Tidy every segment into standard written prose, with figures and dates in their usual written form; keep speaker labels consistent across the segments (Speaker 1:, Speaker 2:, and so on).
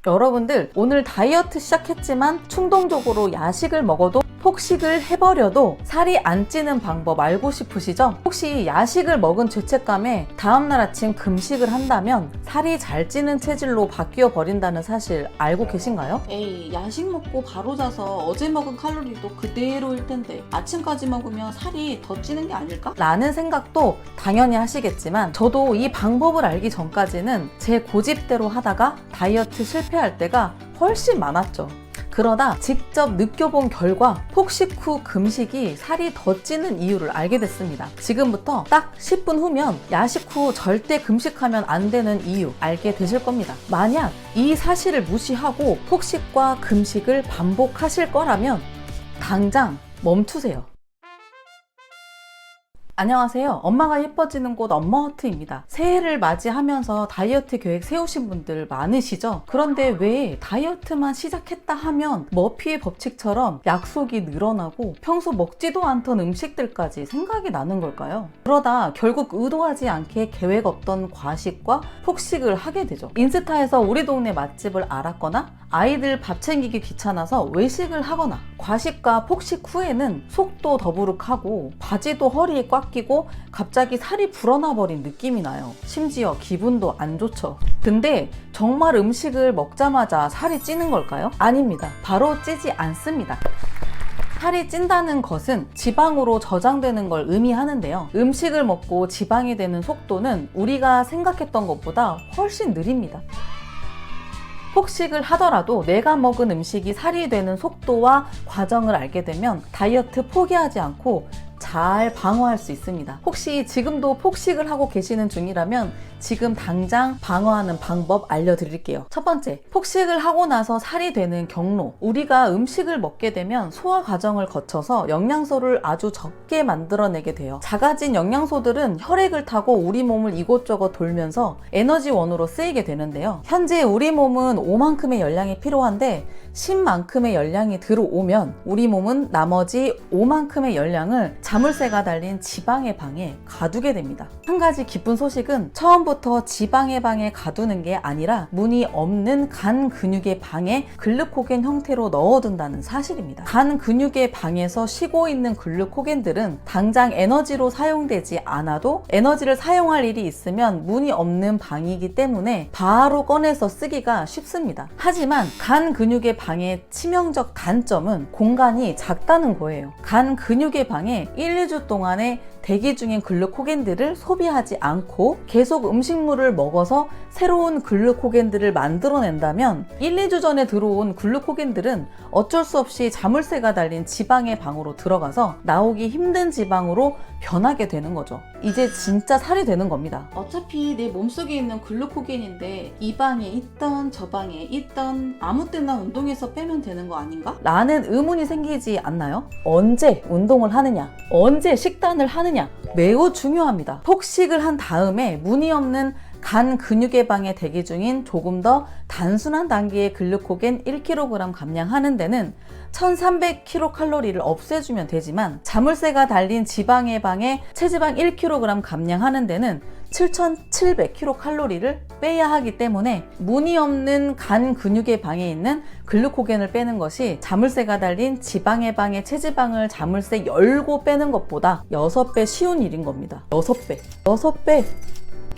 Speaker 1: 여러분들 오늘 다이어트 시작했지만 충동적으로 야식을 먹어도 폭식을 해버려도 살이 안 찌는 방법 알고 싶으시죠? 혹시 야식을 먹은 죄책감에 다음날 아침 금식을 한다면 살이 잘 찌는 체질로 바뀌어 버린다는 사실 알고 계신가요?
Speaker 2: 에이, 야식 먹고 바로 자서 어제 먹은 칼로리도 그대로일 텐데 아침까지 먹으면 살이 더 찌는 게 아닐까?
Speaker 1: 라는 생각도 당연히 하시겠지만 저도 이 방법을 알기 전까지는 제 고집대로 하다가 다이어트 실패할 때가 훨씬 많았죠. 그러다 직접 느껴본 결과 폭식 후 금식이 살이 더 찌는 이유를 알게 됐습니다. 지금부터 딱 10분 후면 야식 후 절대 금식하면 안 되는 이유 알게 되실 겁니다. 만약 이 사실을 무시하고 폭식과 금식을 반복하실 거라면 당장 멈추세요. 안녕하세요. 엄마가 예뻐지는 곳 엄마허트입니다. 새해를 맞이하면서 다이어트 계획 세우신 분들 많으시죠? 그런데 왜 다이어트만 시작했다 하면 머피의 법칙처럼 약속이 늘어나고 평소 먹지도 않던 음식들까지 생각이 나는 걸까요? 그러다 결국 의도하지 않게 계획 없던 과식과 폭식을 하게 되죠. 인스타에서 우리 동네 맛집을 알았거나 아이들 밥 챙기기 귀찮아서 외식을 하거나 과식과 폭식 후에는 속도 더부룩하고 바지도 허리에 꽉 끼고 갑자기 살이 불어나 버린 느낌이 나요. 심지어 기분도 안 좋죠. 근데 정말 음식을 먹자마자 살이 찌는 걸까요? 아닙니다. 바로 찌지 않습니다. 살이 찐다는 것은 지방으로 저장되는 걸 의미하는데요. 음식을 먹고 지방이 되는 속도는 우리가 생각했던 것보다 훨씬 느립니다. 폭식을 하더라도 내가 먹은 음식이 살이 되는 속도와 과정을 알게 되면 다이어트 포기하지 않고 잘 방어할 수 있습니다. 혹시 지금도 폭식을 하고 계시는 중이라면 지금 당장 방어하는 방법 알려드릴게요. 첫 번째, 폭식을 하고 나서 살이 되는 경로. 우리가 음식을 먹게 되면 소화 과정을 거쳐서 영양소를 아주 적게 만들어내게 돼요. 작아진 영양소들은 혈액을 타고 우리 몸을 이곳저곳 돌면서 에너지원으로 쓰이게 되는데요. 현재 우리 몸은 5만큼의 열량이 필요한데 10만큼의 열량이 들어오면 우리 몸은 나머지 5만큼의 열량을 자물쇠가 달린 지방의 방에 가두게 됩니다. 한 가지 기쁜 소식은 처음부터 지방의 방에 가두는 게 아니라 문이 없는 간 근육의 방에 글루코겐 형태로 넣어둔다는 사실입니다. 간 근육의 방에서 쉬고 있는 글루코겐들은 당장 에너지로 사용되지 않아도 에너지를 사용할 일이 있으면 문이 없는 방이기 때문에 바로 꺼내서 쓰기가 쉽습니다. 하지만 간 근육의 방의 치명적 단점은 공간이 작다는 거예요. 간 근육의 방에 1, 2주 동안에 대기 중인 글루코겐들을 소비하지 않고 계속 음식물을 먹어서 새로운 글루코겐들을 만들어낸다면 1, 2주 전에 들어온 글루코겐들은 어쩔 수 없이 자물쇠가 달린 지방의 방으로 들어가서 나오기 힘든 지방으로 변하게 되는 거죠. 이제 진짜 살이 되는 겁니다.
Speaker 2: 어차피 내 몸속에 있는 글루코겐인데 이 방에 있던 저 방에 있던 아무 때나 운동해서 빼면 되는 거 아닌가?
Speaker 1: 라는 의문이 생기지 않나요? 언제 운동을 하느냐? 언제 식단을 하느냐? 매우 중요합니다. 폭식을 한 다음에 무늬 없는 간 근육의 방에 대기 중인 조금 더 단순한 단계의 글루코겐 1kg 감량하는 데는 1300kcal를 없애주면 되지만 자물쇠가 달린 지방의 방에 체지방 1kg 감량하는 데는 7700kcal를 빼야 하기 때문에 무늬 없는 간 근육의 방에 있는 글루코겐을 빼는 것이 자물쇠가 달린 지방의 방에 체지방을 자물쇠 열고 빼는 것보다 6배 쉬운 일인 겁니다. 6배.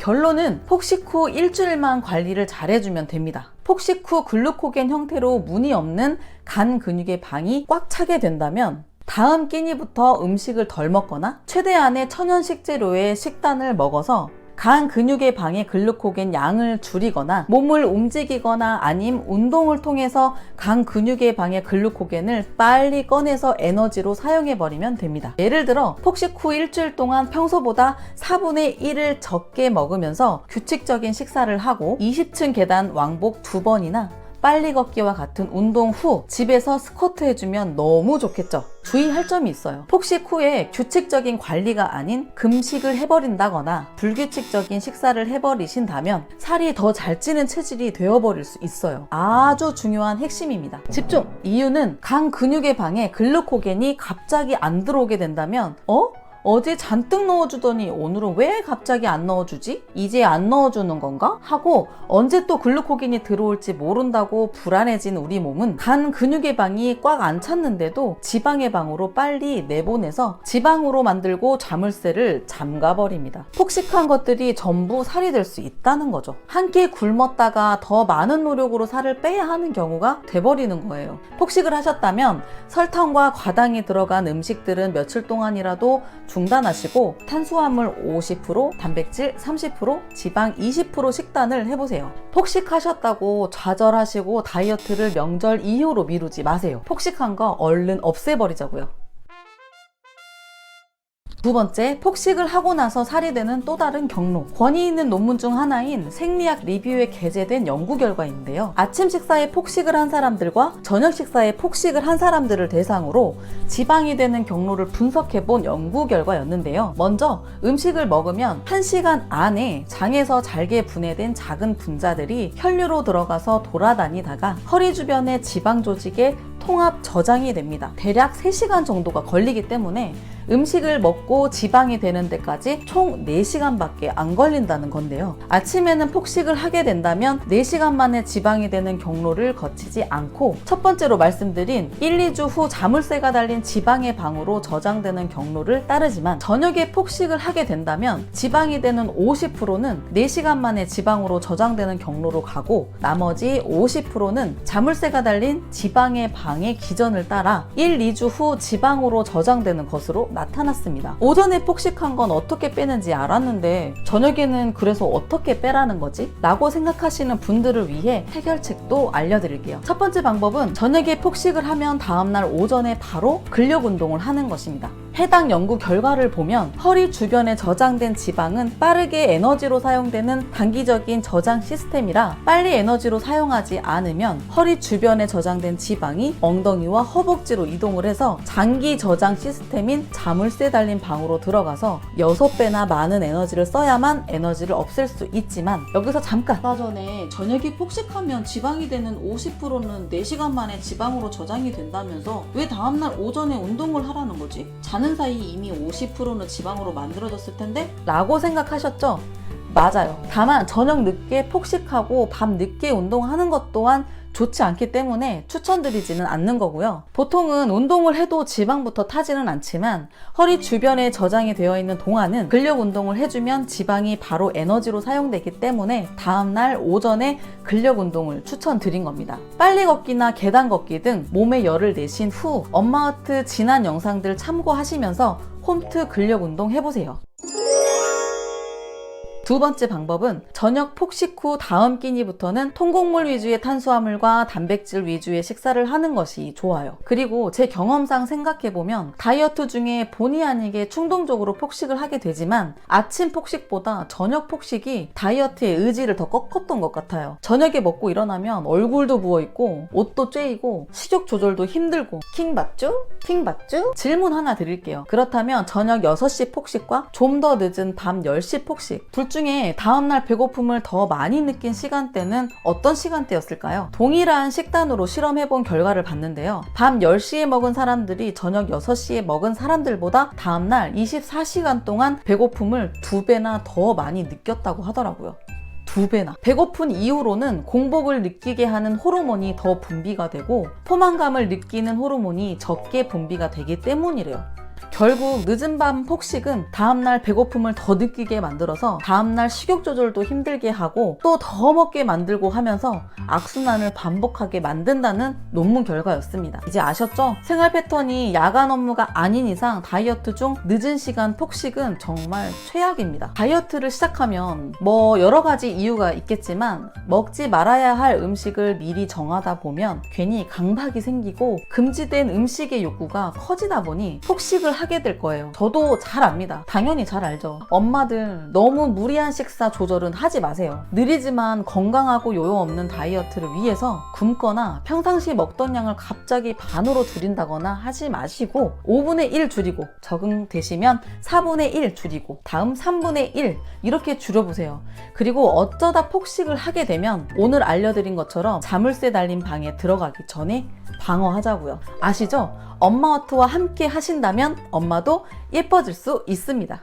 Speaker 1: 결론은 폭식 후 일주일만 관리를 잘해주면 됩니다. 폭식 후 글루코겐 형태로 무늬 없는 간 근육의 방이 꽉 차게 된다면 다음 끼니부터 음식을 덜 먹거나 최대한의 천연 식재료의 식단을 먹어서 간 근육의 방의 글루코겐 양을 줄이거나 몸을 움직이거나 아님 운동을 통해서 간 근육의 방의 글루코겐을 빨리 꺼내서 에너지로 사용해버리면 됩니다. 예를 들어 폭식 후 일주일 동안 평소보다 4분의 1을 적게 먹으면서 규칙적인 식사를 하고 20층 계단 왕복 2번이나 빨리 걷기와 같은 운동 후 집에서 스쿼트 해주면 너무 좋겠죠. 주의할 점이 있어요. 폭식 후에 규칙적인 관리가 아닌 금식을 해버린다거나 불규칙적인 식사를 해버리신다면 살이 더 잘 찌는 체질이 되어버릴 수 있어요. 아주 중요한 핵심입니다. 집중! 이유는 간 근육의 방에 글루코겐이 갑자기 안 들어오게 된다면 어제 잔뜩 넣어주더니 오늘은 왜 갑자기 안 넣어주지? 이제 안 넣어주는 건가? 하고 언제 또 글루코겐이 들어올지 모른다고 불안해진 우리 몸은 간 근육의 방이 꽉 안 찼는데도 지방의 방으로 빨리 내보내서 지방으로 만들고 자물쇠를 잠가버립니다. 폭식한 것들이 전부 살이 될 수 있다는 거죠. 한 끼 굶었다가 더 많은 노력으로 살을 빼야 하는 경우가 돼버리는 거예요. 폭식을 하셨다면 설탕과 과당이 들어간 음식들은 며칠 동안이라도 중단하시고 탄수화물 50%, 단백질 30%, 지방 20% 식단을 해보세요. 폭식하셨다고 좌절하시고 다이어트를 명절 이후로 미루지 마세요. 폭식한 거 얼른 없애버리자고요. 두 번째, 폭식을 하고 나서 살이 되는 또 다른 경로. 권위 있는 논문 중 하나인 생리학 리뷰에 게재된 연구 결과인데요. 아침 식사에 폭식을 한 사람들과 저녁 식사에 폭식을 한 사람들을 대상으로 지방이 되는 경로를 분석해본 연구 결과였는데요. 먼저 음식을 먹으면 1시간 안에 장에서 잘게 분해된 작은 분자들이 혈류로 들어가서 돌아다니다가 허리 주변의 지방 조직에 통합 저장이 됩니다. 대략 3시간 정도가 걸리기 때문에 음식을 먹고 지방이 되는 데까지 총 4시간밖에 안 걸린다는 건데요. 아침에는 폭식을 하게 된다면 4시간 만에 지방이 되는 경로를 거치지 않고 첫 번째로 말씀드린 1, 2주 후 자물쇠가 달린 지방의 방으로 저장되는 경로를 따르지만 저녁에 폭식을 하게 된다면 지방이 되는 50%는 4시간 만에 지방으로 저장되는 경로로 가고 나머지 50%는 자물쇠가 달린 지방의 방의 기전을 따라 1, 2주 후 지방으로 저장되는 것으로 나타났습니다. 오전에 폭식한 건 어떻게 빼는지 알았는데 저녁에는 그래서 어떻게 빼라는 거지? 라고 생각하시는 분들을 위해 해결책도 알려드릴게요. 첫 번째 방법은 저녁에 폭식을 하면 다음날 오전에 바로 근력 운동을 하는 것입니다. 해당 연구 결과를 보면 허리 주변에 저장된 지방은 빠르게 에너지로 사용되는 단기적인 저장 시스템이라 빨리 에너지로 사용하지 않으면 허리 주변에 저장된 지방이 엉덩이와 허벅지로 이동을 해서 장기 저장 시스템인 자물쇠 달린 방으로 들어가서 6배나 많은 에너지를 써야만 에너지를 없앨 수 있지만 여기서 잠깐
Speaker 2: 아까 전에 저녁에 폭식하면 지방이 되는 50%는 4시간 만에 지방으로 저장이 된다면서 왜 다음날 오전에 운동을 하라는 거지? 자는 사이 이미 50%는 지방으로 만들어졌을 텐데?
Speaker 1: 라고 생각하셨죠? 맞아요. 다만 저녁 늦게 폭식하고 밤 늦게 운동하는 것 또한 좋지 않기 때문에 추천드리지는 않는 거고요. 보통은 운동을 해도 지방부터 타지는 않지만 허리 주변에 저장이 되어 있는 동안은 근력 운동을 해주면 지방이 바로 에너지로 사용되기 때문에 다음날 오전에 근력 운동을 추천드린 겁니다. 빨리 걷기나 계단 걷기 등 몸에 열을 내신 후 엄마허트 지난 영상들 참고하시면서 홈트 근력 운동 해보세요. 두 번째 방법은 저녁 폭식 후 다음 끼니부터는 통곡물 위주의 탄수화물과 단백질 위주의 식사를 하는 것이 좋아요. 그리고 제 경험상 생각해보면 다이어트 중에 본의 아니게 충동적으로 폭식을 하게 되지만 아침 폭식보다 저녁 폭식이 다이어트의 의지를 더 꺾었던 것 같아요. 저녁에 먹고 일어나면 얼굴도 부어있고 옷도 쬐이고 식욕 조절도 힘들고 킹받쥬? 킹받쥬? 질문 하나 드릴게요. 그렇다면 저녁 6시 폭식과 좀 더 늦은 밤 10시 폭식 둘 중에 다음날 배고픔을 더 많이 느낀 시간대는 어떤 시간대였을까요? 동일한 식단으로 실험해본 결과를 봤는데요. 밤 10시에 먹은 사람들이 저녁 6시에 먹은 사람들보다 다음날 24시간 동안 배고픔을 2배나 더 많이 느꼈다고 하더라고요. 2배나. 배고픈 이후로는 공복을 느끼게 하는 호르몬이 더 분비가 되고 포만감을 느끼는 호르몬이 적게 분비가 되기 때문이래요. 결국 늦은 밤 폭식은 다음날 배고픔을 더 느끼게 만들어서 다음날 식욕 조절도 힘들게 하고 또 더 먹게 만들고 하면서 악순환을 반복하게 만든다는 논문 결과였습니다. 이제 아셨죠? 생활 패턴이 야간 업무가 아닌 이상 다이어트 중 늦은 시간 폭식은 정말 최악입니다. 다이어트를 시작하면 여러 가지 이유가 있겠지만 먹지 말아야 할 음식을 미리 정하다 보면 괜히 강박이 생기고 금지된 음식의 욕구가 커지다 보니 폭식을 하게 될 거예요. 저도 잘 압니다. 당연히 잘 알죠. 엄마들 너무 무리한 식사 조절은 하지 마세요. 느리지만 건강하고 요요 없는 다이어트를 위해서 굶거나 평상시 먹던 양을 갑자기 반으로 줄인다거나 하지 마시고 5분의 1 줄이고 적응되시면 4분의 1 줄이고 다음 3분의 1 이렇게 줄여보세요. 그리고 어쩌다 폭식을 하게 되면 오늘 알려드린 것처럼 자물쇠 달린 방에 들어가기 전에 방어하자고요. 아시죠? 엄마워트와 함께 하신다면 엄마도 예뻐질 수 있습니다.